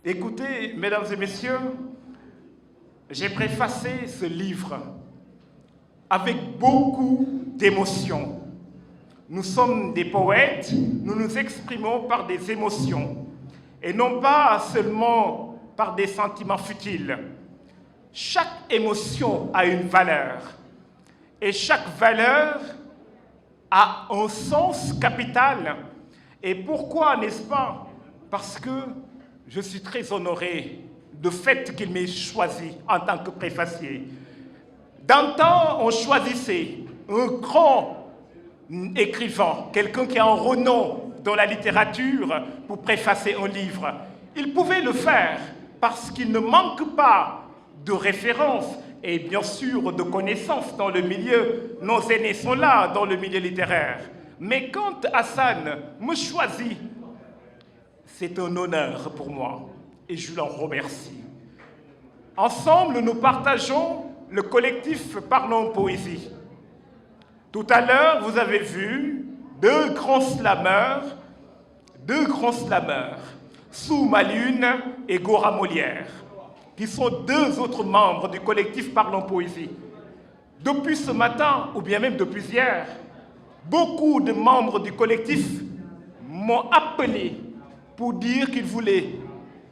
Écoutez, mesdames et messieurs, j'ai préfacé ce livre avec beaucoup d'émotion. Nous sommes des poètes, nous nous exprimons par des émotions et non pas seulement par des sentiments futiles. Chaque émotion a une valeur et chaque valeur a un sens capital. Et pourquoi, n'est-ce pas? Parce que je suis très honoré du fait qu'il m'ait choisi en tant que préfacier. D'antan, on choisissait un grand écrivain, quelqu'un qui a un renom dans la littérature pour préfacer un livre. Il pouvait le faire parce qu'il ne manque pas de références et bien sûr de connaissances dans le milieu. Nos aînés sont là dans le milieu littéraire. Mais quand Hassan me choisit, c'est un honneur pour moi et je l'en remercie. Ensemble, nous partageons le collectif Parlons Poésie. Tout à l'heure, vous avez vu deux grands slameurs, Sou Malune et Gora Molière, qui sont deux autres membres du collectif Parlons Poésie. Depuis ce matin, ou bien même depuis hier, beaucoup de membres du collectif m'ont appelé pour dire qu'ils voulaient,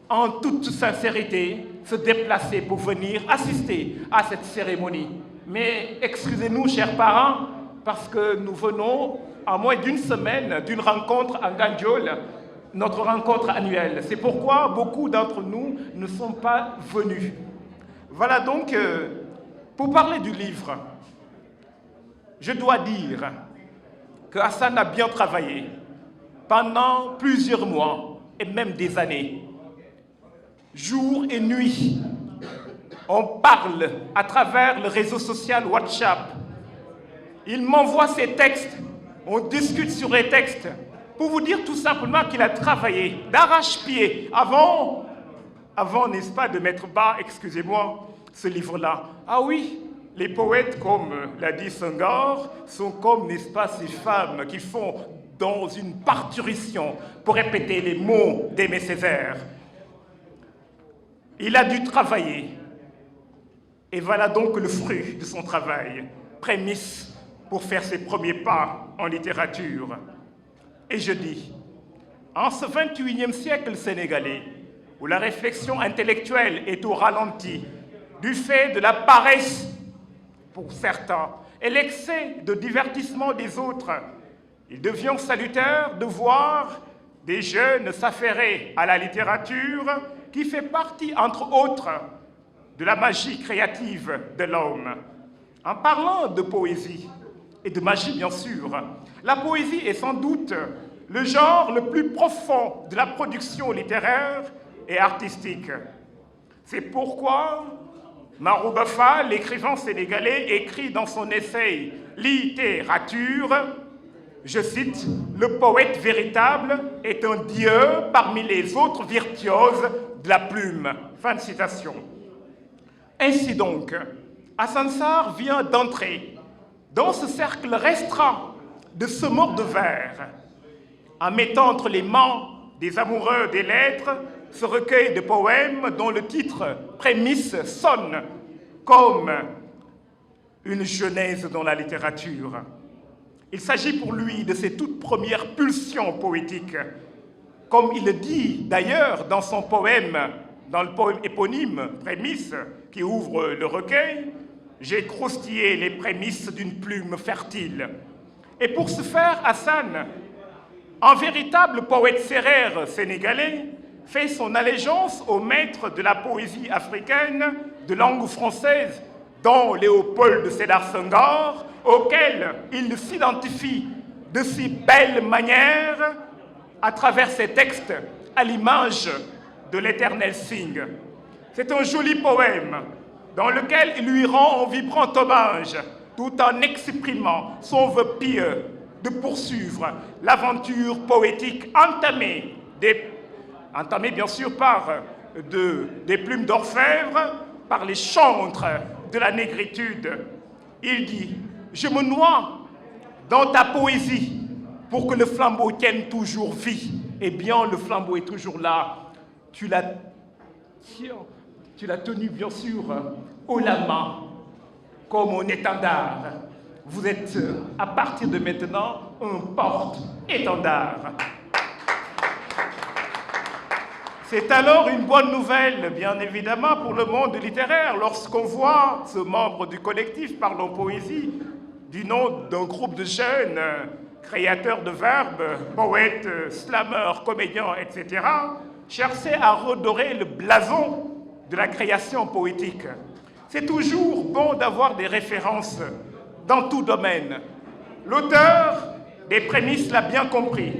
en toute sincérité, se déplacer pour venir assister à cette cérémonie. Mais excusez-nous, chers parents, parce que nous venons à moins d'une semaine d'une rencontre à Gandiol, notre rencontre annuelle. C'est pourquoi beaucoup d'entre nous ne sont pas venus. Voilà donc, pour parler du livre, je dois dire que Hassan a bien travaillé pendant plusieurs mois et même des années. Jour et nuit, on parle à travers le réseau social WhatsApp. Il m'envoie ses textes, on discute sur les textes, pour vous dire tout simplement qu'il a travaillé d'arrache-pied avant, n'est-ce pas, de mettre bas, excusez-moi, ce livre-là. Ah oui, les poètes, comme l'a dit Senghor, sont comme, n'est-ce pas, ces femmes qui font dans une parturition pour répéter les mots d'Aimé Césaire. Il a dû travailler. Et voilà donc le fruit de son travail, prémisse pour faire ses premiers pas en littérature. Et je dis, en ce 21e siècle sénégalais, où la réflexion intellectuelle est au ralenti, du fait de la paresse pour certains et l'excès de divertissement des autres, il devient salutaire de voir des jeunes s'affairer à la littérature qui fait partie, entre autres, de la magie créative de l'homme. En parlant de poésie, et de magie bien sûr, la poésie est sans doute le genre le plus profond de la production littéraire et artistique. C'est pourquoi Marouba Fall, l'écrivain sénégalais, écrit dans son essai « Littérature », je cite, « Le poète véritable est un dieu parmi les autres virtuoses de la plume ». Fin de citation. Ainsi donc, Hassan Sarr vient d'entrer dans ce cercle restreint de semeurs de vers, en mettant entre les mains des amoureux des lettres ce recueil de poèmes dont le titre prémisse sonne comme une genèse dans la littérature. Il s'agit pour lui de ses toutes premières pulsions poétiques. Comme il le dit d'ailleurs dans son poème, dans le poème éponyme « Prémices » qui ouvre le recueil, « J'ai croustillé les prémices d'une plume fertile ». Et pour ce faire, Hassan, un véritable poète sérère sénégalais, fait son allégeance au maître de la poésie africaine de langue française, dont Léopold Sédar Senghor, auquel il s'identifie de si belle manière à travers ses textes à l'image de l'éternel cygne. C'est un joli poème dans lequel il lui rend un vibrant hommage tout en exprimant son vœu pieux de poursuivre l'aventure poétique entamée bien sûr par des plumes d'orfèvre, par les chantres de la négritude. Il dit « Je me noie dans ta poésie, pour que le flambeau tienne toujours vie. Eh bien, le flambeau est toujours là. Tu l'as tenu, bien sûr, haut la main, comme un étendard. Vous êtes, à partir de maintenant, un porte-étendard. C'est alors une bonne nouvelle, bien évidemment, pour le monde littéraire, lorsqu'on voit ce membre du collectif Parlons Poésie, du nom d'un groupe de jeunes créateurs de verbes, poètes, slameurs, comédiens, etc., chercher à redorer le blason de la création poétique. C'est toujours bon d'avoir des références dans tout domaine. L'auteur des prémices l'a bien compris,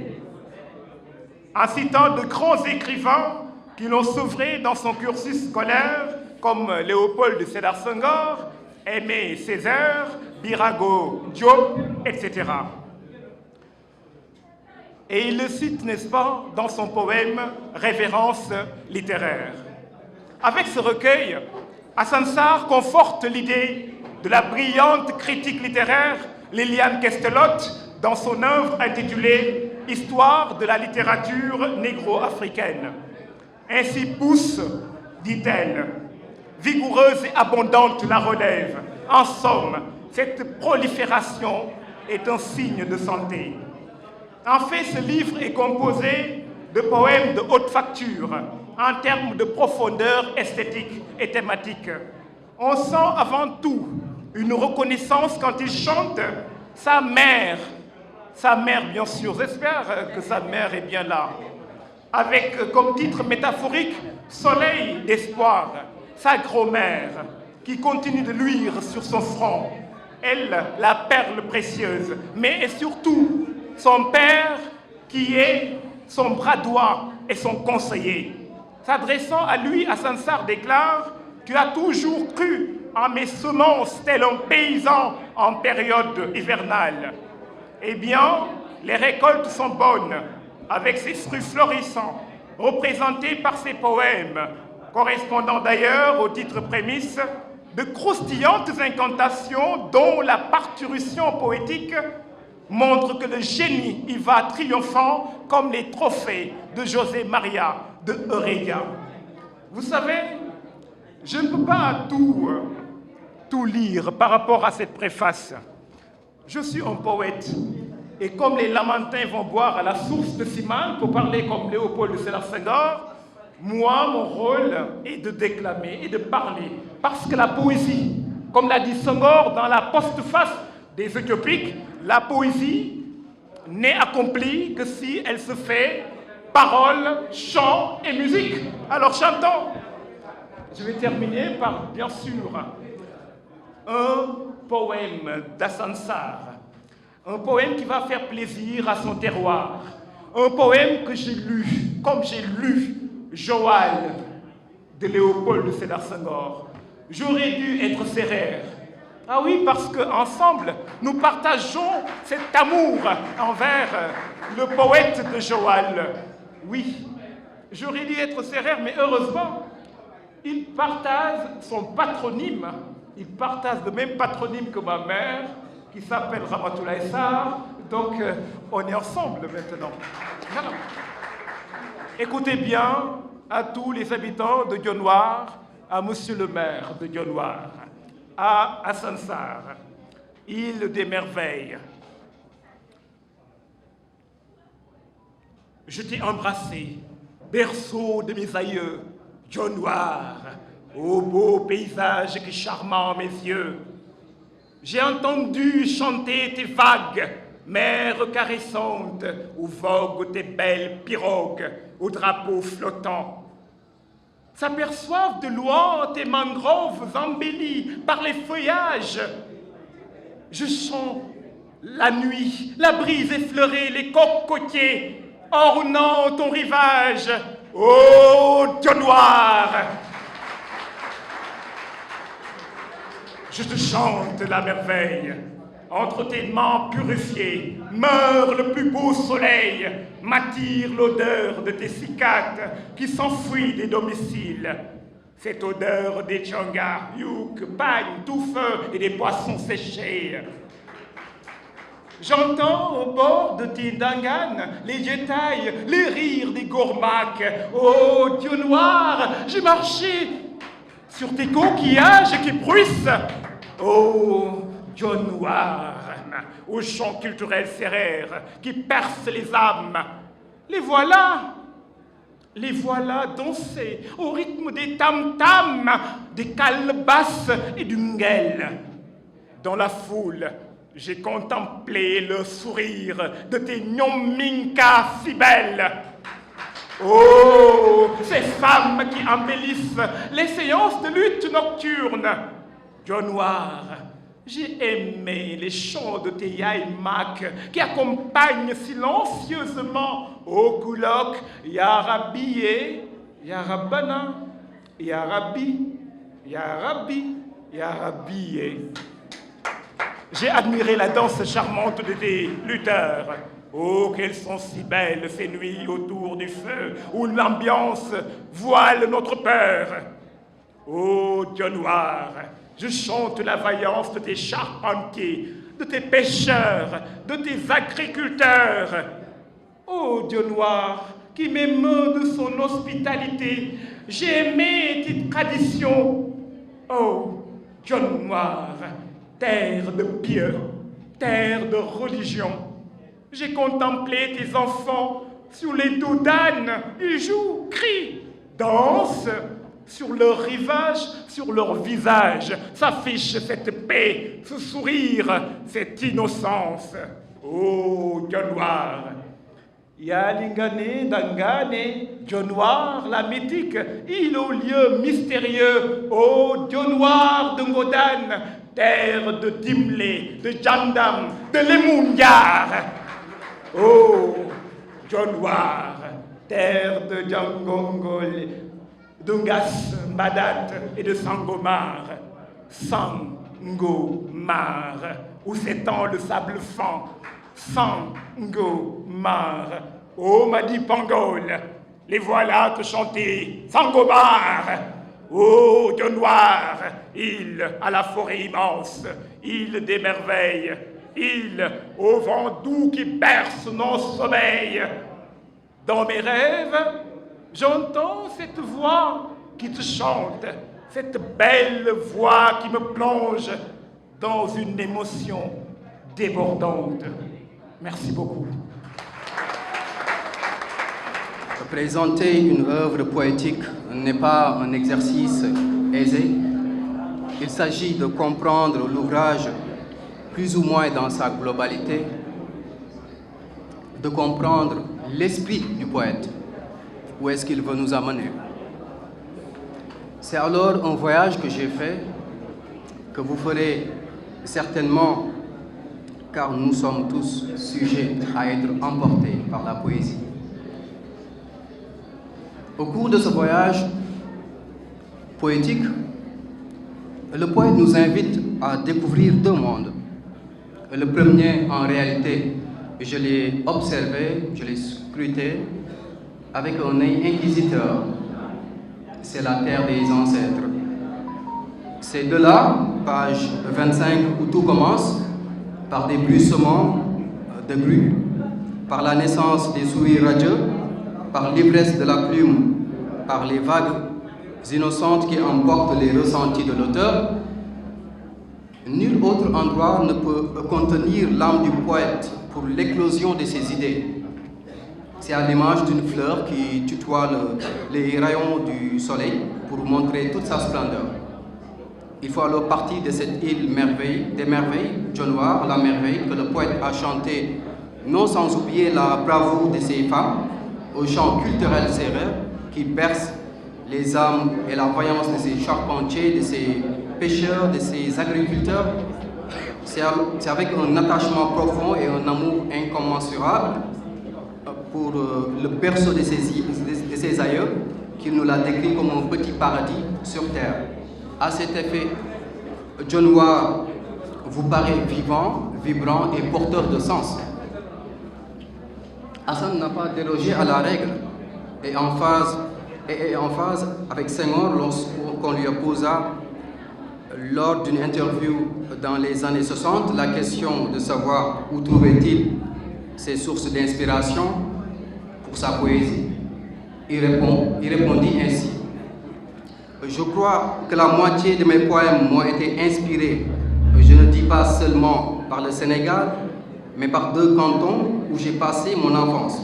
en citant de grands écrivains qui l'ont sauvé dans son cursus scolaire, comme Léopold de Sédar Senghor, Aimé Césaire, Birago Diop, etc. Et il le cite, n'est-ce pas, dans son poème « Révérence littéraire ». Avec ce recueil, Hassan Sarr conforte l'idée de la brillante critique littéraire Liliane Kestelot dans son œuvre intitulée « Histoire de la littérature négro-africaine ». Ainsi pousse, dit-elle, vigoureuse et abondante la relève. En somme, cette prolifération est un signe de santé. En fait, ce livre est composé de poèmes de haute facture, en termes de profondeur esthétique et thématique. On sent avant tout une reconnaissance quand il chante sa mère bien sûr, j'espère que sa mère est bien là, avec comme titre métaphorique « Soleil d'espoir », sa grand-mère qui continue de luire sur son front, elle, la perle précieuse, mais surtout son père qui est son bras droit et son conseiller. S'adressant à lui, Hassan Sarr déclare « Tu as toujours cru en mes semences tel un paysan en période hivernale. Eh bien, les récoltes sont bonnes, avec ses fruits florissants, représentés par ses poèmes, correspondant d'ailleurs au titre prémisse de croustillantes incantations dont la parturition poétique montre que le génie y va triomphant comme les trophées de José Maria de Heredia. Vous savez, je ne peux pas tout lire par rapport à cette préface. Je suis un poète, et comme les Lamentins vont boire à la source de Simal, pour parler comme Léopold de Sédar Senghor, moi, mon rôle est de déclamer et de parler, parce que la poésie, comme l'a dit Senghor dans la postface des Utopiques, la poésie n'est accomplie que si elle se fait paroles, chants et musique. Alors chantons. Je vais terminer par, bien sûr, un poème d'Hassan Sarr, un poème qui va faire plaisir à son terroir, un poème que j'ai lu, comme j'ai lu Joal de Léopold de Sédar Senghor. J'aurais dû être sévère. Ah oui, parce qu'ensemble, nous partageons cet amour envers le poète de Joal. Oui, j'aurais dû être sévère, mais heureusement, il partage son patronyme. Il partage le même patronyme que ma mère, qui s'appelle Ramatoulaye Sarr. Donc, on est ensemble maintenant. Voilà. Écoutez bien à tous les habitants de Dionewar, à monsieur le maire de Dionewar, à Hassan Sarr, île des merveilles. Je t'ai embrassé, berceau de mes aïeux, Dionewar, ô beau paysage qui charmant mes yeux. J'ai entendu chanter tes vagues, mer caressante, où voguent tes belles pirogues, aux drapeaux flottants. S'aperçoivent de loin tes mangroves embellies par les feuillages. Je chante la nuit, la brise effleurée, les cocotiers, ornant ton rivage, ô Dionewar. Je te chante la merveille. Entre tes mains purifiées, meurt le plus beau soleil, m'attire l'odeur de tes cicates qui s'enfuient des domiciles. Cette odeur des tchangas, youk, pagne, tout feu et des poissons séchés. J'entends au bord de tes danganes les jétailles, les rires des gourmacs. Oh, Dieu noir, j'ai marché sur tes coquillages qui bruissent. Oh, Dieu noir, aux chants culturels serrères qui percent les âmes. Les voilà danser au rythme des tam-tams, des calebasses et du ngel. Dans la foule, j'ai contemplé le sourire de tes nyomminkas si belles. Oh, ces femmes qui embellissent les séances de lutte nocturne. Dieu noir, j'ai aimé les chants de tes yaïmak qui accompagnent silencieusement au colloque Ya Rabbi et Ya Rabbana, Ya Rabbi, Ya Rabbi, Ya Rabbi. J'ai admiré la danse charmante de tes lutteurs. Oh, qu'elles sont si belles ces nuits autour du feu où l'ambiance voile notre peur. Oh, Dieu noir, je chante la vaillance de tes charpentiers, de tes pêcheurs, de tes agriculteurs. Oh, Dieu noir, qui m'émeut de son hospitalité, j'ai aimé tes traditions. Oh, Dieu noir, terre de pieux, terre de religion. J'ai contemplé tes enfants sur les dos d'âne. Ils jouent, crient, dansent. Sur leur rivage, sur leur visage, s'affiche cette paix, ce sourire, cette innocence. Oh, Dieu noir! Yalingane, Dangane, Dieu noir, la mythique, île au lieu mystérieux. Oh, Dieu noir de Ngodan, terre de Dimlé, de Jandam, de Lemungar. Oh, Dieu noir, terre de Djangongol, d'Ungas, Madat et de Sangomar. Sangomar, où s'étend le sable fin. Sangomar, oh Madi Pangol, les voilà te chanter. Sangomar, oh Dieu noir, île à la forêt immense, île des merveilles, île au vent doux qui berce nos sommeils. Dans mes rêves, j'entends cette voix qui te chante, cette belle voix qui me plonge dans une émotion débordante. Merci beaucoup. Présenter une œuvre poétique n'est pas un exercice aisé. Il s'agit de comprendre l'ouvrage plus ou moins dans sa globalité, de comprendre l'esprit du poète. Où est-ce qu'il veut nous amener? C'est alors un voyage que j'ai fait, que vous ferez certainement, car nous sommes tous sujets à être emportés par la poésie. Au cours de ce voyage poétique, le poète nous invite à découvrir deux mondes. Le premier, en réalité, je l'ai observé, je l'ai scruté, avec un œil inquisiteur, c'est la terre des ancêtres. C'est de là, page 25, où tout commence, par des bruissements de grues, par la naissance des sourires radieux, par l'ivresse de la plume, par les vagues innocentes qui emportent les ressentis de l'auteur. Nul autre endroit ne peut contenir l'âme du poète pour l'éclosion de ses idées. C'est à l'image d'une fleur qui tutoie les rayons du soleil pour montrer toute sa splendeur. Il faut alors partir de cette île des merveilles, Dieu noir, la merveille, que le poète a chanté, non sans oublier la bravoure de ses femmes, au chant culturel sérère qui berce les âmes et la voyance de ses charpentiers, de ses pêcheurs, de ses agriculteurs. C'est avec un attachement profond et un amour incommensurable pour le berceau de ses aïeux qu'il nous l'a décrit comme un petit paradis sur terre. À cet effet, Dieu noir vous paraît vivant, vibrant et porteur de sens. Hassan n'a pas dérogé à la règle et en phase avec Senghor lorsqu'on lui posa Lors d'une interview dans les années 60, la question de savoir où trouvait-il ses sources d'inspiration pour sa poésie, il répondit ainsi. Je crois que la moitié de mes poèmes m'ont été inspirés, je ne dis pas seulement par le Sénégal, mais par 2 cantons où j'ai passé mon enfance,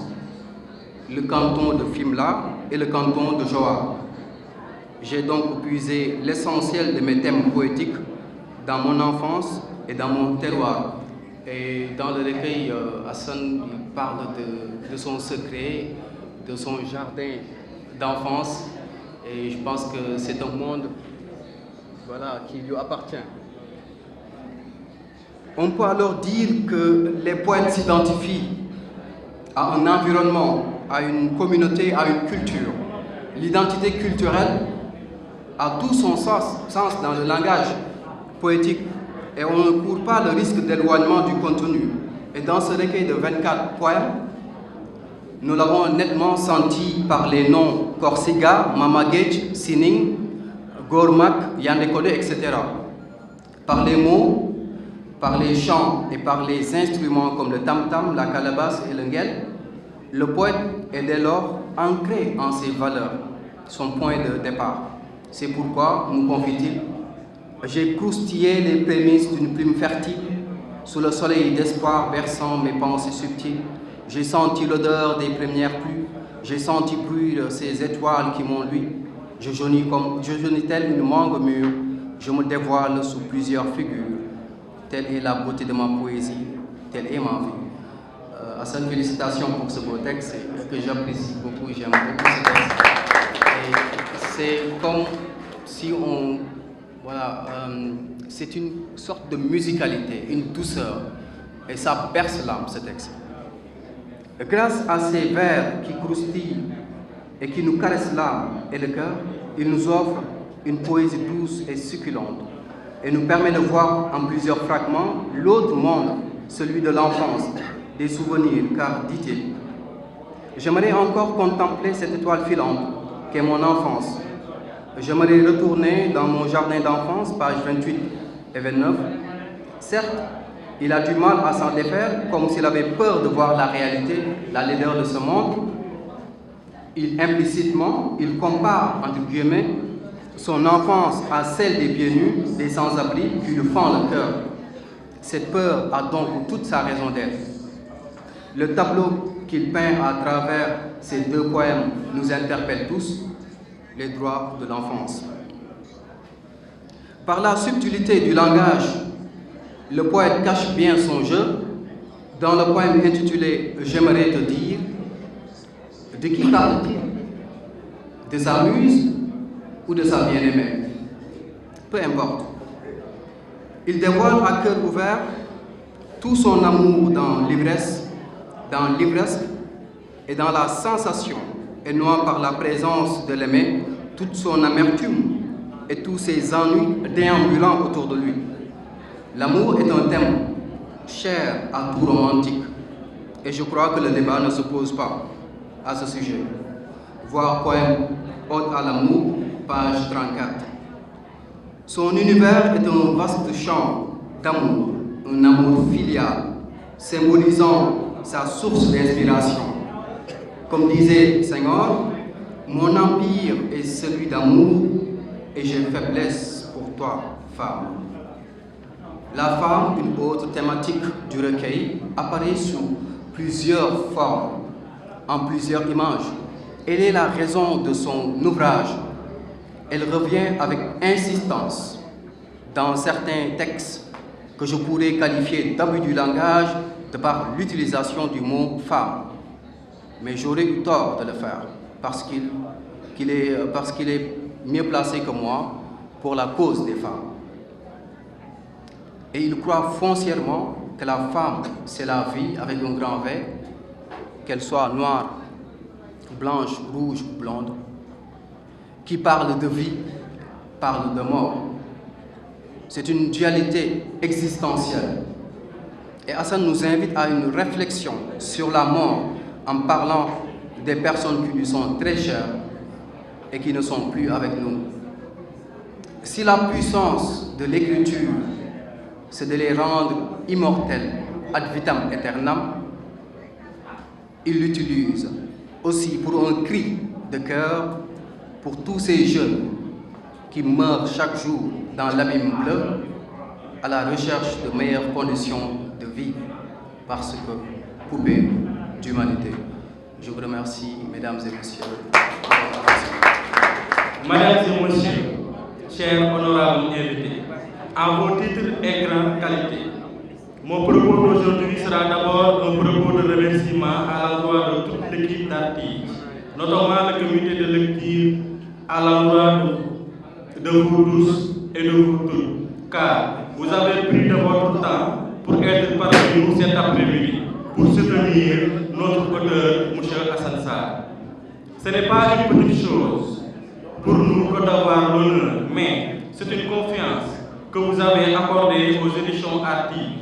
le canton de Fimela et le canton de Joal. J'ai donc puisé l'essentiel de mes thèmes poétiques dans mon enfance et dans mon terroir. Et dans le recueil, Hassan parle de son secret, de son jardin d'enfance. Et je pense que c'est un monde qui lui appartient. On peut alors dire que les poètes s'identifient à un environnement, à une communauté, à une culture. L'identité culturelle a tout son sens dans le langage poétique et on ne court pas le risque d'éloignement du contenu. Et dans ce recueil de 24 poèmes, nous l'avons nettement senti par les noms Korsiga, Mamagej, Sining, Gormak, Yandekode, etc. Par les mots, par les chants et par les instruments comme le tam-tam, la calebasse et le ngel, le poète est dès lors ancré en ses valeurs, son point de départ. C'est pourquoi, nous confie-t-il, j'ai croustillé les prémices d'une plume fertile, sous le soleil d'espoir berçant mes pensées subtiles. J'ai senti l'odeur des premières pluies, j'ai senti bruit de ces étoiles qui m'ont lu. Je jaunis telle une mangue mûre, je me dévoile sous plusieurs figures. Telle est la beauté de ma poésie, telle est ma vie. Hassan, félicitations pour ce beau texte que j'apprécie beaucoup, j'aime beaucoup ce texte. Et c'est comme si on... c'est une sorte de musicalité, une douceur, et ça berce l'âme, ce texte. Grâce à ces vers qui croustillent et qui nous caressent l'âme et le cœur, il nous offre une poésie douce et succulente et nous permet de voir en plusieurs fragments l'autre monde, celui de l'enfance, des souvenirs, car, dit-il, j'aimerais encore contempler cette étoile filante qu'est mon enfance. J'aimerais retourner dans mon jardin d'enfance, pages 28 et 29. Certes, il a du mal à s'en défaire, comme s'il avait peur de voir la réalité, la laideur de ce monde. Implicitement, il compare, entre guillemets, son enfance à celle des pieds nus, des sans-abri, qui lui fend le cœur. Cette peur a donc toute sa raison d'être. Le tableau qu'il peint à travers ces 2 poèmes nous interpelle tous, les droits de l'enfance. Par la subtilité du langage, le poète cache bien son jeu. Dans le poème intitulé « J'aimerais te dire », de qui parle-t-il? De sa muse ou de sa bien-aimée? Peu importe. Il dévoile à cœur ouvert tout son amour dans l'ivresse et dans la sensation, et non par la présence de l'aimer, toute son amertume et tous ses ennuis déambulant autour de lui. L'amour est un thème cher à tout romantique, et je crois que le débat ne se pose pas à ce sujet. Voir poème Ode à l'amour, page 34. Son univers est un vaste champ d'amour, un amour filial, symbolisant sa source d'inspiration. Comme disait Senghor, mon empire est celui d'amour et j'ai faiblesse pour toi, femme. La femme, une autre thématique du recueil, apparaît sous plusieurs formes, en plusieurs images. Elle est la raison de son ouvrage. Elle revient avec insistance dans certains textes que je pourrais qualifier d'abus du langage de par l'utilisation du mot « femme ». Mais j'aurais eu tort de le faire parce qu'il est mieux placé que moi pour la cause des femmes. Et il croit foncièrement que la femme, c'est la vie avec un grand V, qu'elle soit noire, blanche, rouge ou blonde. Qui parle de vie, parle de mort. C'est une dualité existentielle. Et Hassan nous invite à une réflexion sur la mort en parlant des personnes qui lui sont très chères et qui ne sont plus avec nous. Si la puissance de l'écriture, c'est de les rendre immortels ad vitam aeternam, il l'utilise aussi pour un cri de cœur pour tous ces jeunes qui meurent chaque jour dans l'abîme bleu à la recherche de meilleures conditions de vie parce que coupés d'humanité. Je vous remercie, mesdames et messieurs. Mesdames et messieurs, chers honorables invités, à vos titres et grandes qualités, mon propos d'aujourd'hui sera d'abord un propos de remerciement à l'endroit de toute l'équipe d'artistes, notamment le comité de lecture, à l'endroit de vous tous et de vous toutes, car vous avez pris de votre temps pour être parmi nous cet après-midi, pour soutenir notre auteur, M. Hassan Sarr. Ce n'est pas une petite chose pour nous que d'avoir l'honneur, mais c'est une confiance que vous avez accordée aux éditions Artis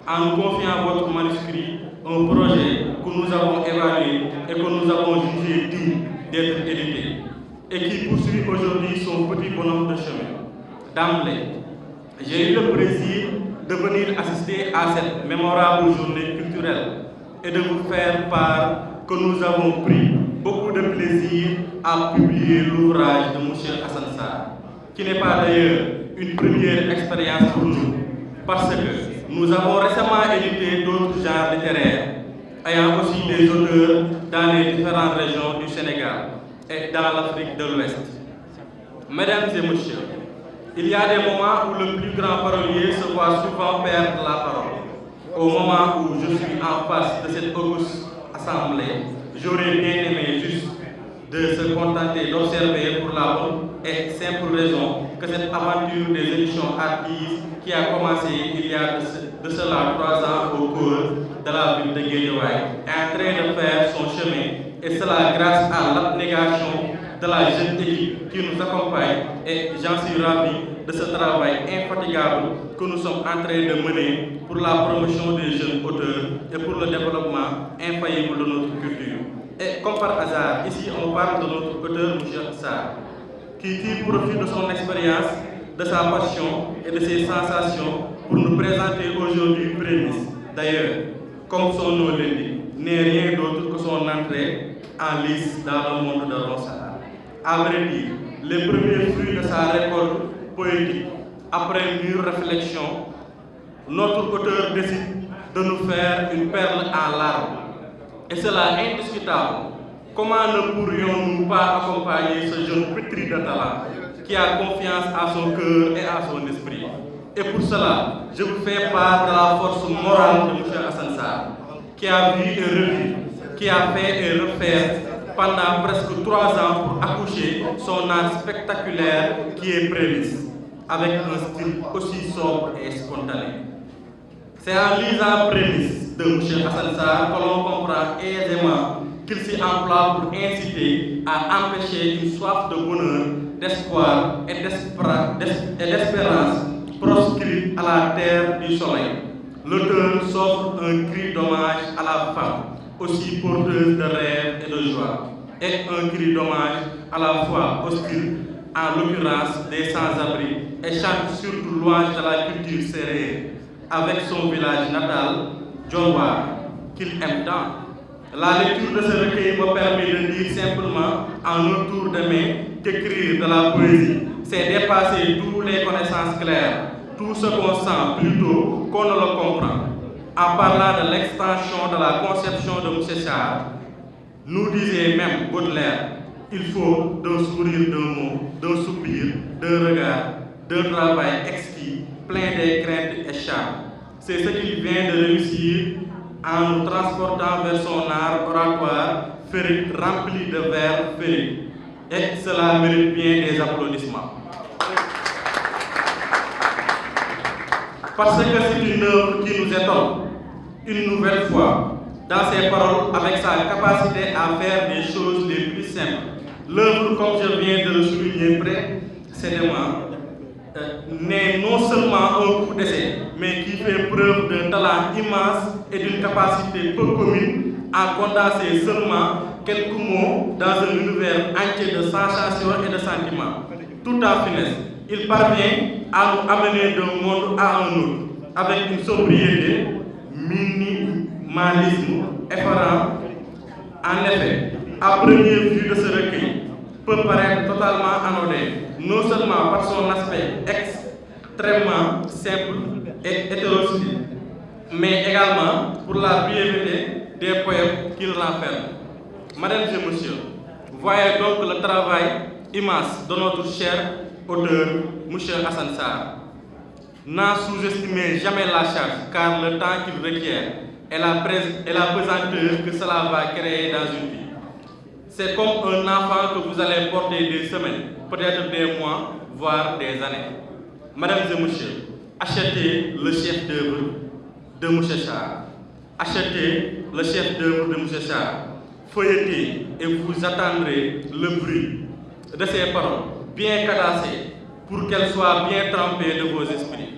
en nous confiant votre manuscrit, un projet que nous avons évalué et que nous avons jugé digne d'être édité et qui poursuit aujourd'hui son petit bonhomme de chemin. D'emblée, j'ai eu le plaisir de venir assister à cette mémorable journée culturelle et de vous faire part que nous avons pris beaucoup de plaisir à publier l'ouvrage de M. Hassan Sarr, qui n'est pas d'ailleurs une première expérience pour nous, parce que nous avons récemment édité d'autres genres littéraires, ayant aussi des auteurs dans les différentes régions du Sénégal et dans l'Afrique de l'Ouest. Mesdames et messieurs, il y a des moments où le plus grand parolier se voit souvent perdre la parole. Au moment où je suis en face de cette auguste assemblée, j'aurais bien aimé juste de se contenter d'observer pour la bonne et simple raison que cette aventure des éditions Artis qui a commencé il y a de cela 3 ans au cœur de la ville de Guédiawaye est en train de faire son chemin, et cela grâce à l'abnégation de la jeune équipe qui nous accompagne, et j'en suis ravi de ce travail infatigable que nous sommes en train de mener pour la promotion des jeunes auteurs et pour le développement infaillible de notre culture. Et comme par hasard, ici on parle de notre auteur, M. Sarr, qui tire profit de son expérience, de sa passion et de ses sensations pour nous présenter aujourd'hui Prémices. D'ailleurs, comme son nom l'indique, n'est rien d'autre que son entrée en lice dans le monde de Ronsard. À vrai dire, les premiers fruits de sa récolte poétique, après une mûre réflexion, notre auteur décide de nous faire une perle en larmes. Et cela est indiscutable. Comment ne pourrions-nous pas accompagner ce jeune pétri de talent qui a confiance à son cœur et à son esprit? Et pour cela, je vous fais part de la force morale de M. Hassan Sarr, qui a vu et revu, qui a fait et refait pendant presque 3 ans pour accoucher son art spectaculaire qui est Prémices, avec un style aussi sobre et spontané. C'est en lisant Prémices de M. Hassan Sarr que l'on comprend aisément qu'il s'y emploie pour inciter à empêcher une soif de bonheur, d'espoir et d'espérance proscrite à la terre du soleil. L'auteur s'offre un cri d'hommage à la femme, aussi porteuse de rêves et de joie, et un cri d'hommage à la foi hostile, en l'occurrence des sans-abri, et chante surtout louange de la culture sérère, avec son village natal, Dionewar, qu'il aime tant. La lecture de ce recueil me permet de dire simplement, en un tour de main, qu'écrire de la poésie, c'est dépasser toutes les connaissances claires, tout ce qu'on sent plutôt qu'on ne le comprend. En parlant de l'extension de la conception de M. Sarr, nous disait même Baudelaire, il faut d'un sourire, d'un mot, d'un soupir, d'un regard, d'un travail exquis, plein de craintes et charme. C'est ce qu'il vient de réussir en nous transportant vers son art oratoire féerique rempli de vers féeriques. Et cela mérite bien des applaudissements. Parce que c'est une œuvre qui nous étonne, une nouvelle fois, dans ses paroles, avec sa capacité à faire des choses les plus simples. L'œuvre, comme je viens de le souligner précédemment, n'est non seulement un coup d'essai, mais qui fait preuve d'un talent immense et d'une capacité peu commune à condenser seulement quelques mots dans un univers entier de sensations et de sentiments. Tout en finesse, il parvient à nous amener d'un monde à un autre, avec une sobriété, minimalisme effarant. En effet, à première vue de ce recueil, peut paraître totalement anodin, non seulement par son aspect extrêmement simple et hétéroclite, mais également pour la brièveté des poèmes qu'il renferme. Mesdames et messieurs, voyez donc le travail immense de notre cher auteur, M. Hassan Sarr. N'en sous-estimez jamais la charge, car le temps qu'il requiert et la pesanteur que cela va créer dans une vie. C'est comme un enfant que vous allez porter des semaines, peut-être des mois, voire des années. Mesdames et messieurs, achetez le chef d'œuvre de M. Sarr. Achetez le chef d'œuvre de M. Sarr. Feuilletez et vous attendrez le bruit de ces paroles, bien cadassées, pour qu'elles soient bien trempées de vos esprits.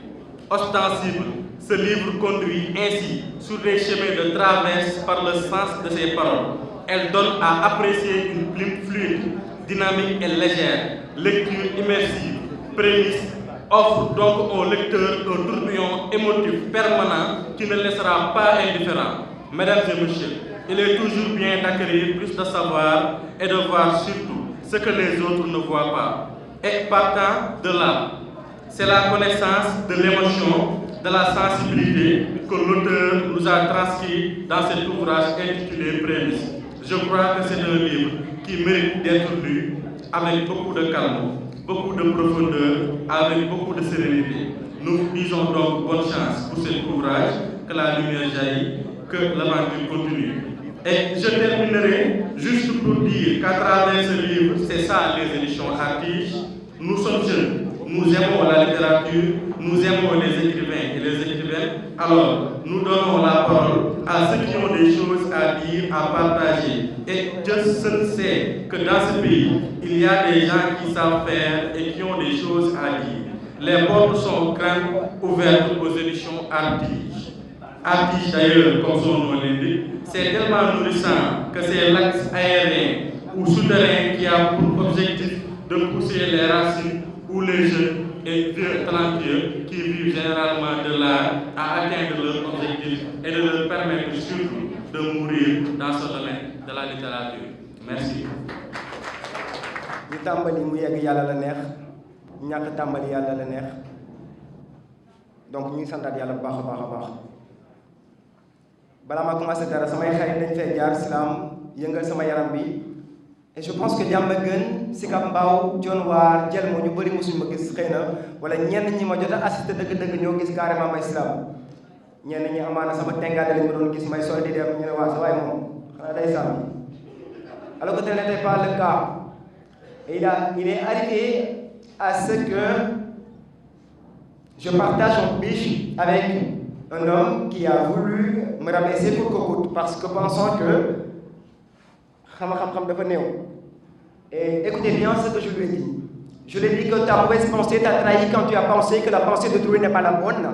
Ostensible, ce livre conduit ainsi sur des chemins de traverse par le sens de ces paroles. Elle donne à apprécier une plume fluide, dynamique et légère, lecture immersive, prémisse, offre donc au lecteur un tourbillon émotif permanent qui ne laissera pas indifférent. Mesdames et messieurs, il est toujours bien d'acquérir plus de savoir et de voir surtout ce que les autres ne voient pas. Et partant de là, c'est la connaissance de l'émotion, de la sensibilité que l'auteur nous a transcrit dans cet ouvrage intitulé Prémisse. Je crois que c'est un livre qui mérite d'être lu avec beaucoup de calme, beaucoup de profondeur, avec beaucoup de sérénité. Nous vous disons donc bonne chance pour cet ouvrage, que la lumière jaillit, que l'aventure continue. Et je terminerai juste pour dire qu'à travers ce livre, c'est ça les éditions Artige, nous sommes jeunes, nous aimons la littérature, nous aimons les écrivains et les écrivaines, alors nous donnons la parole à ceux qui ont des choses à dire, à partager. Et Dieu seul sait que dans ce pays, il y a des gens qui savent faire et qui ont des choses à dire. Les portes sont grandes ouvertes aux éditions Artige. Artige d'ailleurs, comme son nom l'indique, c'est tellement nourrissant que c'est l'axe aérien ou souterrain qui a pour objectif de pousser les racines ou les jeunes et vieux talentueux qui vivent généralement de l'art à atteindre leur objectif et de leur permettre surtout de mourir dans ce domaine de la littérature. Merci. ñu tàmbali mu yegg yàlla la neex ñàkk tàmbali yàlla la neex donc ñu ngi santaat yàlla bu baax a baax a baax balaa ma commencé dara samay xarit dañ fay jaar Silam yëngal sama yaram bi et je pense que Diamaguène Sicap Mbao Dionewar Djelmo ñu bëri mosuñu ma gis xëy na wala ñenn ñi ma jot a assisté dëgg-dëgg ñoo gis carrément may Silam ñenn ñi amaana sama tengaade lañ ma doon gis may sol di dem ñu ne waa sa waay moom xanaa day sàmmi alors que tel n'était pas le cas. Et il est arrivé à ce que je partage un biche avec un homme qui a voulu me rabaisser pour que coûte, parce que pensant que xam-xam dafa néew. Et écoutez bien ce que je lui ai dit. Je lui ai dit que ta mauvaise pensée t'a trahi quand tu as pensé que la pensée de d'autrui n'est pas la bonne.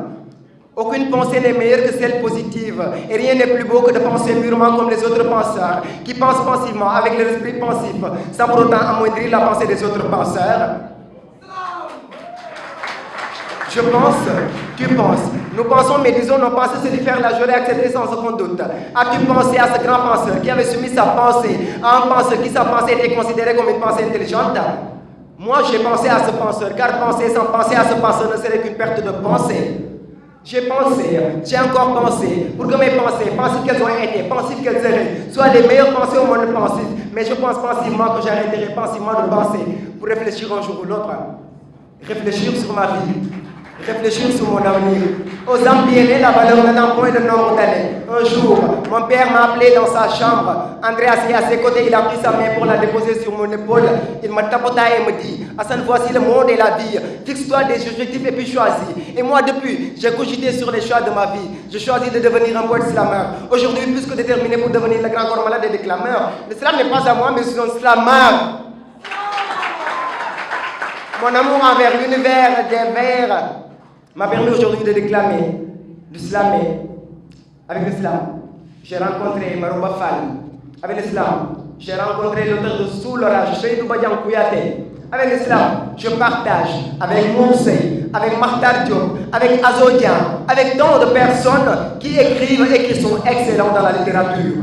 Aucune pensée n'est meilleure que celle positive. Et rien n'est plus beau que de penser mûrement comme les autres penseurs, qui pensent pensivement avec leur esprit pensif, sans pour autant amoindrir la pensée des autres penseurs. Je pense, tu penses. Nous pensons, mais disons, nos pensées se diffèrent la journée acceptée sans aucun doute. As-tu pensé à ce grand penseur qui avait soumis sa pensée à un penseur qui sa pensée était considérée comme une pensée intelligente? Moi, j'ai pensé à ce penseur, car penser sans penser à ce penseur ne serait qu'une perte de pensée. J'ai pensé, j'ai encore pensé, pour que mes pensées, pensives qu'elles ont été, pensives qu'elles seraient, soient les meilleures pensées au monde pensif. Mais je pense pensivement que j'arrêterai pensivement de penser pour réfléchir un jour ou l'autre. Réfléchir sur ma vie, réfléchir sur mon avenir. Aux empirer la valeur n'attend point de nombre d'années. Un jour, mon père m'a appelé dans sa chambre. André assis à ses côtés, il a pris sa main pour la déposer sur mon épaule. Il me tapota et me dit: Hassan, voici le monde et la vie. Fixe-toi des objectifs et puis choisis. Et moi, depuis, j'ai cogité sur les choix de ma vie. J'ai choisi de devenir un poète slameur. Aujourd'hui, plus que déterminé pour devenir le grand corps malade des déclameurs. Le slam n'est pas à moi, mais je suis un slameur. Mon amour envers l'univers des vers m'a permis aujourd'hui de déclamer, de slammer avec le slam. J'ai rencontré Marouba Fall avec le slam. J'ai rencontré l'auteur de Sous l'orage, Seydou Badian Kouyaté, Avec l'islam, je partage avec Moussé, avec Makhtar Diop, avec Azodian, avec tant de personnes qui écrivent et qui sont excellents dans la littérature.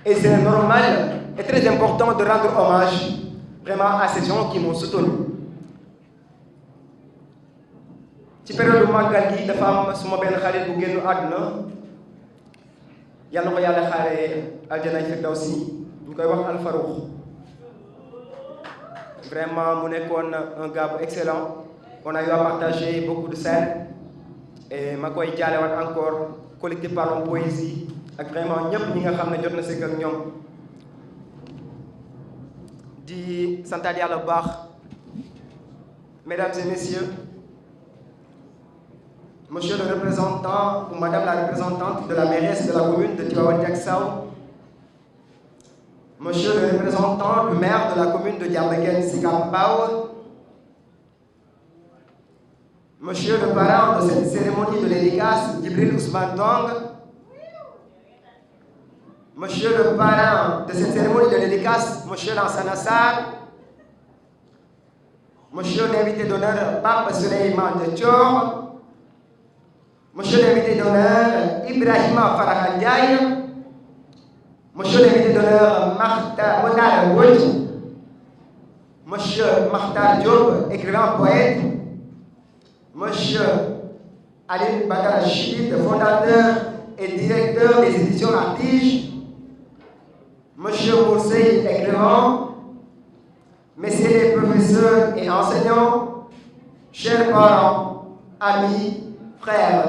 Et c'est normal et très important de rendre hommage vraiment à ces gens qui m'ont soutenu. ci période bu màggal gi dafa am suma benn xarit bu génn àdduna yàlla na ko yàlla xaaree aljana firdawsi ñu koy wax Alfarouk. Vraiment mu nekkoon un gars bu excellent. On a eu à partager beaucoup de scènes et ma koy jaalewaat encore collectif Parlons Poésie ak vraiment ñëpp ñi nga xam ne jot na sekk ak ñoom di santaat yàlla bu baax. Mesdames et messieurs, monsieur le représentant ou madame la représentante de la mairesse de la commune de Tivaouane Diacksao, monsieur le représentant du maire de la commune de Diamaguène Sicap Mbao, monsieur le parrain de cette cérémonie de dédicace, Djibril Ousmane Dong, monsieur le parrain de cette cérémonie de dédicace, monsieur Lansana Sarr, monsieur l'invité d'honneur, Pape Souleymane Thior, monsieur l'invité d'honneur, Ibrahima Farah Ndiaye, monsieur l'invité d'honneur, Monar Wodj, monsieur Makhtar Diop, écrivain poète, monsieur Aline Badara Chid, fondateur et directeur des éditions Artige, monsieur Moussé, écrivain, messieurs les professeurs et enseignants, chers parents, amis, frères,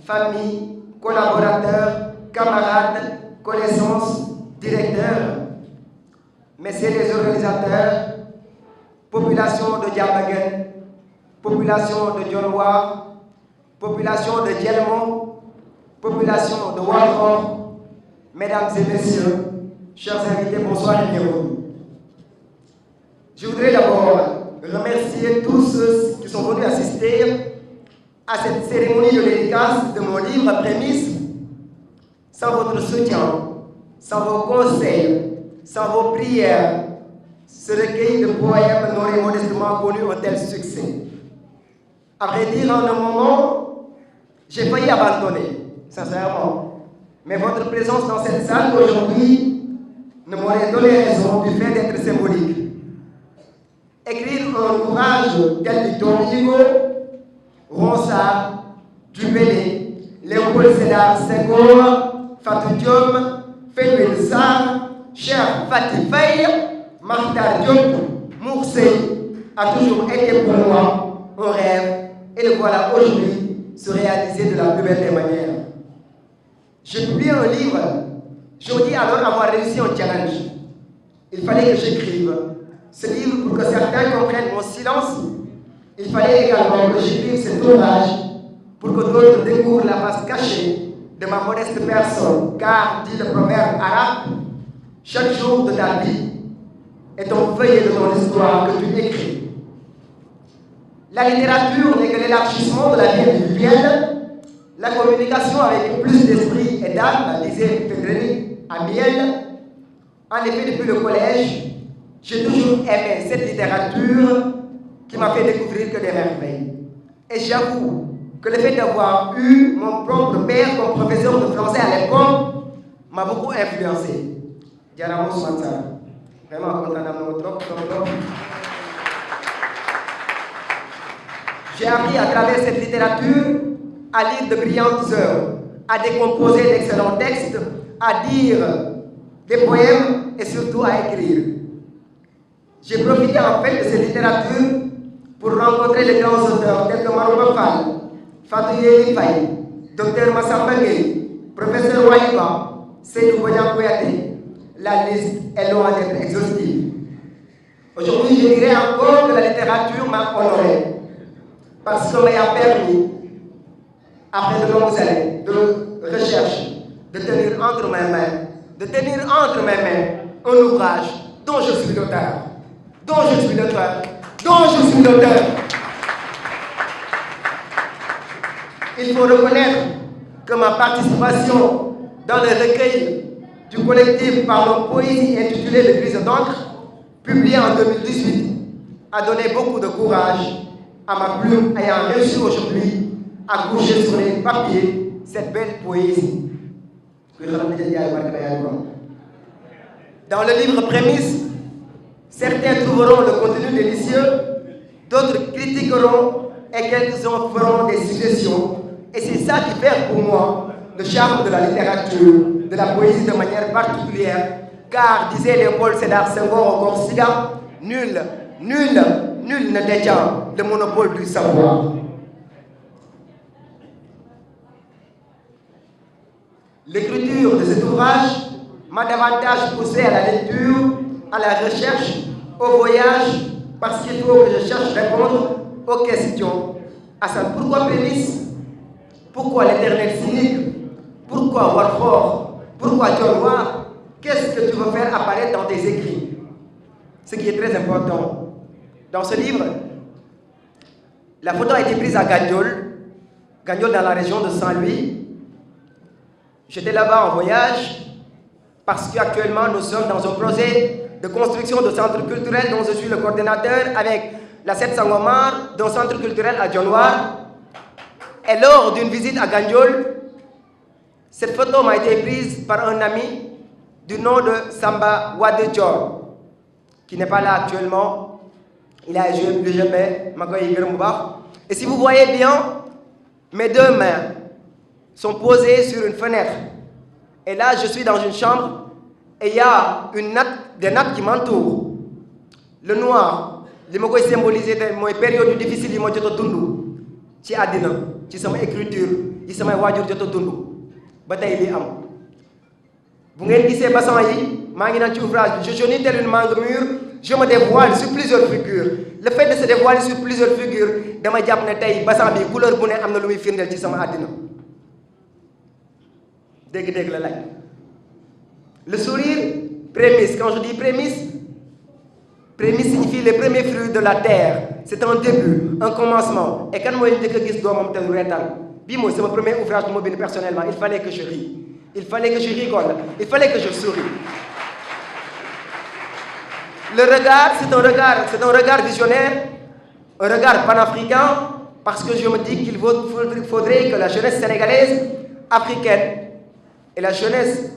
familles, collaborateurs, camarades, connaissances, directeurs, messieurs les organisateurs, population de Diamaguène, population de Dionewar, population de Djelmon, population de Ouattara, mesdames et messieurs, chers invités, bonsoir et bienvenue. Je voudrais d'abord remercier tous ceux qui sont venus assister à cette cérémonie de dédicace de mon livre Prémices. Sans votre soutien, sans vos conseils, sans vos prières, ce recueil de poèmes n'aurait modestement connu un tel succès. À vrai dire, en un moment, j'ai failli abandonner, sincèrement. Mais votre présence dans cette salle aujourd'hui ne m'aurait donné raison du fait d'être symbolique. Écrire un ouvrage tel Victor Hugo, Ronsard, Dubélé, Léopold Sédar Senghor, Fatou Diop, Félix Sarr, cher Fatih Faye, Makhtar Diop, Moussé, a toujours été pour moi un rêve et le voilà aujourd'hui se réaliser de la plus belle des manières. Je publie un livre, je dis alors avoir réussi un challenge. Il fallait que j'écrive ce livre pour que certains comprennent mon silence. Il fallait également que j'écrive cet ouvrage pour que d'autres découvrent la face cachée de ma modeste personne, car, dit le proverbe arabe, chaque jour de ta vie est un feuillet de ton histoire que tu écris. La littérature n'est que l'élargissement de la vie individuelle, la communication avec plus d'esprit et d'âme, disait Frédéric Amiel. En effet, depuis le collège, j'ai toujours aimé cette littérature qui m'a fait découvrir que des merveilles. Et j'avoue que le fait d'avoir eu mon propre père comme professeur de français à l'époque m'a beaucoup influencé. Diaramo Swansara. Vraiment content d'avoir trop. J'ai appris à travers cette littérature à lire de brillantes œuvres, à décomposer d'excellents textes, à dire des poèmes et surtout à écrire. J'ai profité en fait de cette littérature pour rencontrer les grands auteurs tels que Marouba Fall, Fatou Yeli Faye, Dr Massamba Gueye, Professeur Waïba, Seydou Bodian Kouyaté. La liste est loin d'être exhaustive. Aujourd'hui, je dirais encore que la littérature m'a honoré parce qu'elle m'a permis, après de longues années de recherche, de tenir entre mes mains un ouvrage dont je suis l'auteur. Il faut reconnaître que ma participation dans le recueil du collectif Parlons Poésie intitulé Le Grise d'encre, publié en 2018, a donné beaucoup de courage à ma plume ayant réussi aujourd'hui à coucher sur les papiers cette belle poésie. Dans le livre Prémices, certains trouveront le contenu délicieux, d'autres critiqueront et quelques-uns feront des suggestions. Et c'est ça qui fait pour moi le charme de la littérature, de la poésie de manière particulière, car, disait Léopold Sédar Senghor au Corsica, nul ne détient le monopole du savoir. L'écriture de cet ouvrage m'a davantage poussé à la lecture, à la recherche, au voyage, parce qu'il faut que je cherche à répondre aux questions. À ça, pourquoi Prémices? Pourquoi l'Éternel cynique? Pourquoi Warford? Pourquoi John Noir? Qu'est-ce que tu veux faire apparaître dans tes écrits? Ce qui est très important. Dans ce livre, la photo a été prise à Gandiol dans la région de Saint-Louis. J'étais là-bas en voyage parce qu'actuellement nous sommes dans un projet de construction de centre culturel dont je suis le coordinateur avec la Sept Sangomar, d'un centre culturel à Dionewar. Et lors d'une visite à Gandiol, cette photo m'a été prise par un ami du nom de Samba Wadejor, qui n'est pas là actuellement. Il a joué le GP, et si vous voyez bien, mes deux mains sont posées sur une fenêtre. Et là, je suis dans une chambre et il y a des nattes qui m'entourent. Le noir, je me symboliser une période difficile que je dund ci àddina ci sama écriture yi samay waajur jot a dund ba tey li am. Bu ngeen gisee bassan yi maa ngi naan ci ouvrage bi je jaunis tel une mangue mûre, je me dévoile sur plusieurs figures. Le fait de se dévoiler sur plusieurs figures dama jàpp ne tey bassan bi couleur bu ne am na lu muy firndeel ci sama àddina. Dégg-dégg la laaj. Le sourire, prémisse. Quand je dis prémisse, prémisse signifie les premiers fruits de la terre. C'est un début, un commencement. Et quand moi je dis c'est mon premier ouvrage de mobile personnellement, il fallait que je rie. Il fallait que je rigole. Il fallait que je souris. Le regard, c'est un regard visionnaire, un regard panafricain, parce que je me dis qu'il faudrait que la jeunesse sénégalaise, africaine, et la jeunesse,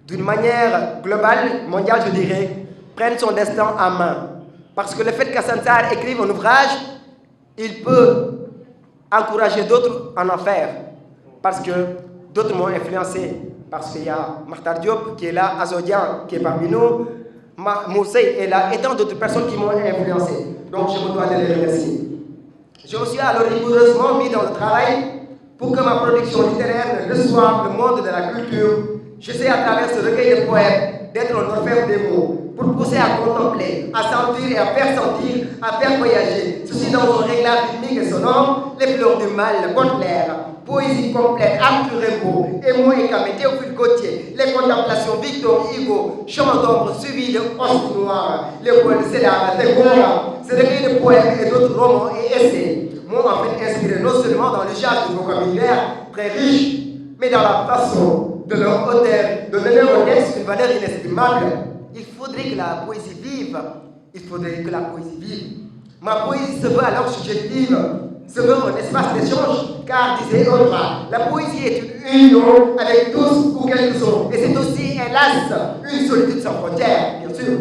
d'une manière globale, mondiale, je dirais, prenne son destin en main. Parce que le fait qu'Hassan Sarr écrive un ouvrage, il peut encourager d'autres à en faire. Parce que d'autres m'ont influencé. Parce qu'il y a Makhtar Diop qui est là, Azodian qui est parmi nous, Moussey est là, et tant d'autres personnes qui m'ont influencé. Donc je me dois de les remercier. Je me suis alors rigoureusement mis dans le travail pour que ma production littéraire ne reçoive le monde de la culture. J'essaie à travers ce recueil de poèmes d'être un orfèvre des mots, pour pousser à contempler, à sentir et à faire sentir, à faire voyager. Ceci dans un réglage rythmique et sonore, les fleurs du mal, le Baudelaire, poésie complète, Arthur Rimbaud, Émoi et Camé, Théophile Gautier, les contemplations Victor Hugo, Chant d'ombre suivi de Os Noir, les poètes Sédar, Zegora, ce recueil de poèmes et d'autres romans et essais m'ont en fait inspiré non seulement dans l'usage du vocabulaire très riche, mais dans la façon de leur auteur, de donner au texte une valeur inestimable. Il faudrait que la poésie vive. Il faudrait que la poésie vive. Ma poésie se veut alors subjective, se veut un espace d'échange, car, disait Audra, la poésie est une union avec tous ou quelques-uns. Et c'est aussi, hélas, une solitude sans frontières, bien sûr.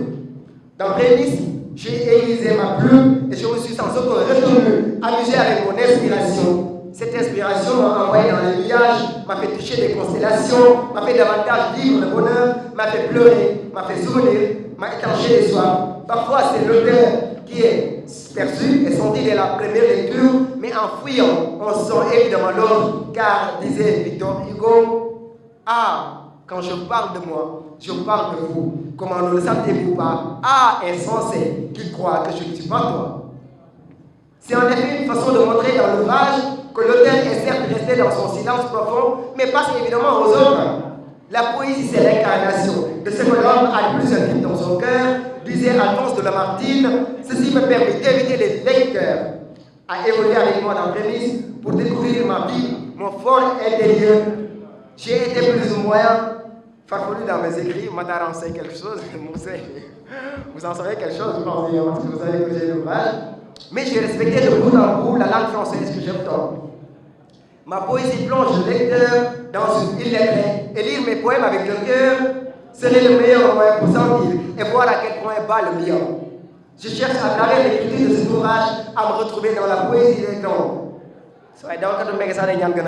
Dans Prémices, j'ai aiguisé ma plume et je me suis sans aucun retenu amusé avec mon inspiration. Cette inspiration m'a envoyé dans les nuages, m'a fait toucher des constellations, m'a fait davantage vivre le bonheur, m'a fait pleurer, m'a fait sourire, m'a étanché les soirs. Parfois, c'est l'auteur qui est perçu et senti dès la première lecture, mais en fouillant, on sent évidemment l'autre, car, disait Victor Hugo, « Ah, quand je parle de moi, je parle de vous. Comment ne le sentez-vous pas? Ah, insensé, qui croit que je ne suis pas toi. » C'est en effet une façon de montrer dans l'ouvrage que l'auteur est certes resté dans son silence profond, mais passe évidemment aux autres. La poésie, c'est l'incarnation de ce que l'homme a le plus intime dans son cœur, disait Alphonse de Lamartine. Ceci me permet d'inviter les lecteurs à évoluer avec moi dans Prémices pour découvrir ma vie, mon fort intérieur. J'ai été plus ou moins farfelu dans mes écrits. Matar en sait quelque chose, vous en savez quelque chose, je pense, parce que vous avez corrigé l'ouvrage. Mais j'ai respecté de bout en bout la langue française que j'aime tant. Ma poésie plonge le lecteur dans une île lettrée, et lire mes poèmes avec le cœur serait le meilleur moyen pour sentir et voir à quel point bat le mien. Je cherche à travers l'écriture de cet ouvrage à me retrouver dans la poésie des grands. Soyez dans le cas de Mbege, ça, des gens qui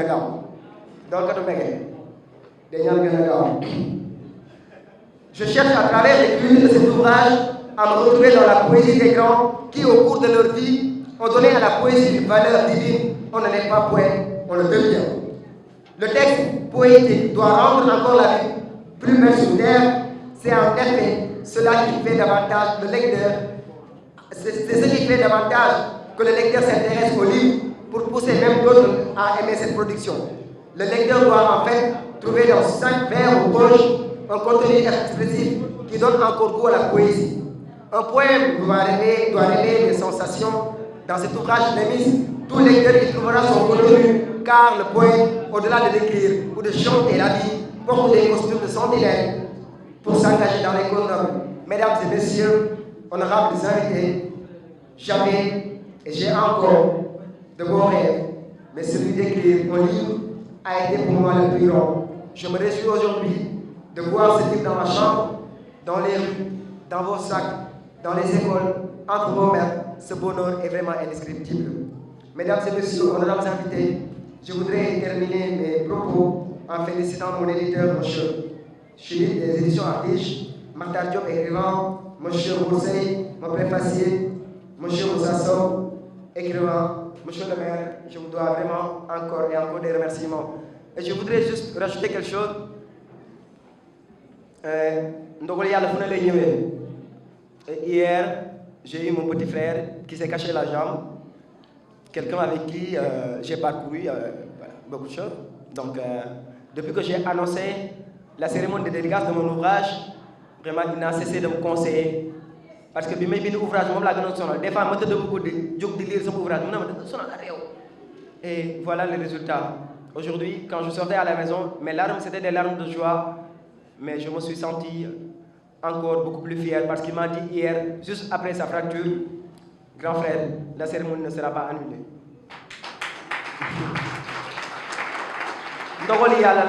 dans le cas de Mbege, des gens qui je cherche à travers l'écriture de cet ouvrage à me retrouver dans la poésie des grands qui, au cours de leur vie, ont donné à la poésie une valeur divine. On ne n'est pas poète, on le devient. Le texte poétique doit rendre encore la vie plus belle sur terre. C'est en effet cela qui fait davantage le lecteur. C'est ce qui fait davantage que le lecteur s'intéresse au livre pour pousser même d'autres à aimer cette production. Le lecteur doit en fait trouver dans 5 vers ou poches un contenu expressif qui donne encore goût à la poésie. Un poème doit révéler des sensations. Dans cet ouvrage Némis, tout lecteur y trouvera son contenu, car le poète, au-delà de l'écrire ou de chanter la vie, porte des costumes de sentinelle pour s'engager dans les causes nobles. Mesdames et messieurs, honorables invités, j'avais et j'ai encore de bons rêves, mais celui d'écrire mon livre a été pour moi le plus grand. Je me réjouis aujourd'hui de voir ce livre dans ma chambre, dans les rues, dans vos sacs, dans les écoles, entre vos mains. Ce bonheur est vraiment indescriptible. Mesdames et messieurs, honorables invités, je voudrais terminer mes propos en félicitant mon éditeur, M. Chili des éditions Artiche, Makhtar Diop écrivain, M. Mousseï, mon préfacier, M. Moussasso, écrivain, M. le maire, je vous dois vraiment encore et encore des remerciements. Et je voudrais juste rajouter quelque chose. Hier, j'ai eu mon petit frère qui s'est caché la jambe, quelqu'un avec qui j'ai parcouru beaucoup de choses. Donc, depuis que j'ai annoncé la cérémonie de dédicace de mon ouvrage, vraiment, il n'a cessé de me conseiller. Parce que quand j'ai lu l'ouvrage, des fois, je me lire son ouvrage. Et voilà le résultat. Aujourd'hui, quand je sortais à la maison, mes larmes, c'était des larmes de joie. Mais je me suis senti encore beaucoup plus fier parce qu'il m'a dit hier, juste après sa fracture, grand frère, la cérémonie ne sera pas annulée. ndogali yàlla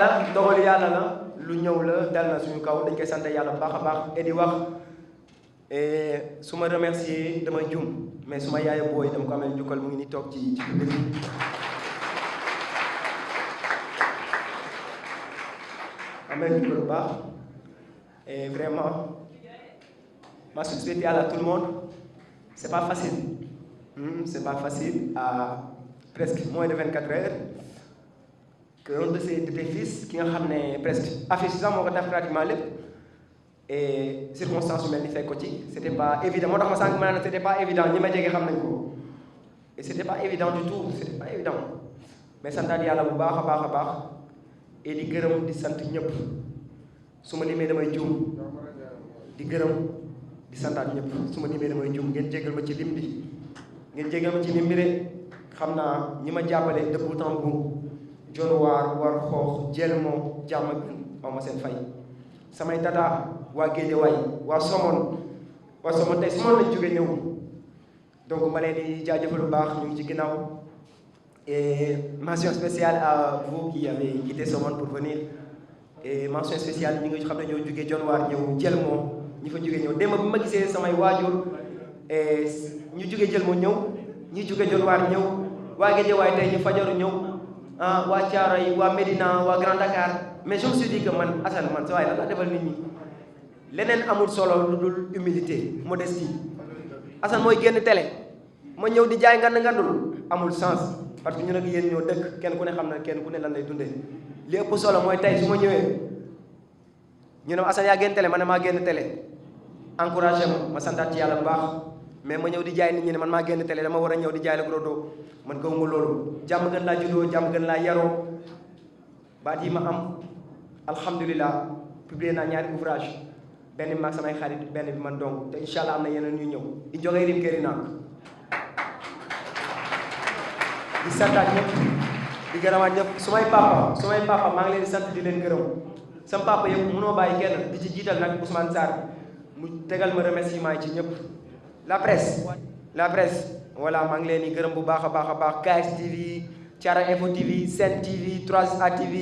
la lu ñëw la dal na suñu kaw dañ koy sant yàlla bu baax a baax et di wax su ma remercier damay jum mais su ma yaaya booy dama ko amee njukkal mu ngi ni toog ci public bi amee njukkal bu baax et vraiment mention spéciale à tout le monde. C'est pas facile. C'est pas facile à presque moins de 24 heures qu'un de tes fils qui a ramené presque affiché ça pratiquement lépp et circonstances humaines fait côté c'était pas évident moi c'était pas évident ñi ma jege xam nañ ko et c'était pas évident du tout c'était pas évident mais santaat yàlla bu baax a baax a baax et di gërëm di sant ñëpp su ma limee damay juum di gërëm di santaat ñëpp su ma limee damay juum ngeen jégal ma ci lim bi ngeen jégal ma ci lim bi de xam naa ñi ma jàppale depuis temps bu John war xoox jël moo jàmm aw ma seen fay samay tata waa Géejawaay waa Somone tey Somone lañ jóge ñëw donc ma leen di jaajëfal bu baax ñu ngi ci ginnaaw et mention spéciale à vous qui avez quitté Somone pour venir et mention spéciale ñi nga xam ne ñoo jóge John waar ñëw jël moo ñi fa jóge ñëw démb bi ma gisee samay waajur et ñu jóge jël moo ñëw ñi jóge John waar ñëw waa Géejawaay tey ñu fajaru ñëw waa Thiaroye waa Médina waa Grand Dakar mais je me suis dit que man Assane man sa waay lan laa defal nit ñi leneen amul solo lu dul humilité modestie Assane mooy génn télé ma ñëw di jaay ngandul amul sens parce que ñu nag yéen ñoo dëkk kenn ku ne xam na kenn ku ne lan lay dundee li ëpp solo mooy tey su ma ñëwee ñu ne Assane yaa génn télé ma ne maa génn télé encouragé ma santaat ci yàlla bu baax mais ma ñëw di jaay nit ñi ne man maa génn télé dama war a ñëw di jaay la gros dos man gëwuma loolu jàmm gën laa juddoo jàmm gën laa yaroo baat yi ma am alhamdulilah publié naa ñaari ouvrage benn bi maag samay xarit benn bi man donc te incha allah am na yeneen ñuy ñëw di joxe rim këri naak di santaat ñëpp di gërëmaat ñëpp su may papa maa ngi leen di sant di leen gërëm sama papa yëpp mënoo bàyyi kenn di ci jiital nag Ousmane Sarr mu tegal ma remerciement yi ci ñëpp la presse voilà maa ngi leen di gërëm bu baax a baax KS TV Thiara Info TV Sen TV 3A TV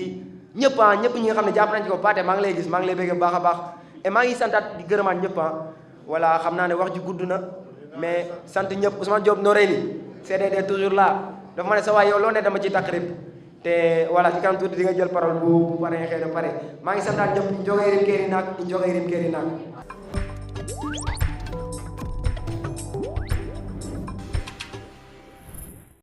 ñëpp ñi nga xam ne jàpp nañu ko Pathé maa ngi lay gis maa ngi lay bëgg bu baax a baax et maa ngi santaat di gërëmaat ñëpp voilà xam naa ne wax ji gudd na mais sant ñëpp Ousmane Diop Noreyni CDD toujours là dafa ma ne sa waay yow loo ne dama ci takk rib te voilà ci kanam tuuti di nga jël parole bu pare xëy na pare maa ngi santaat ñëpp njoge rim keeri naak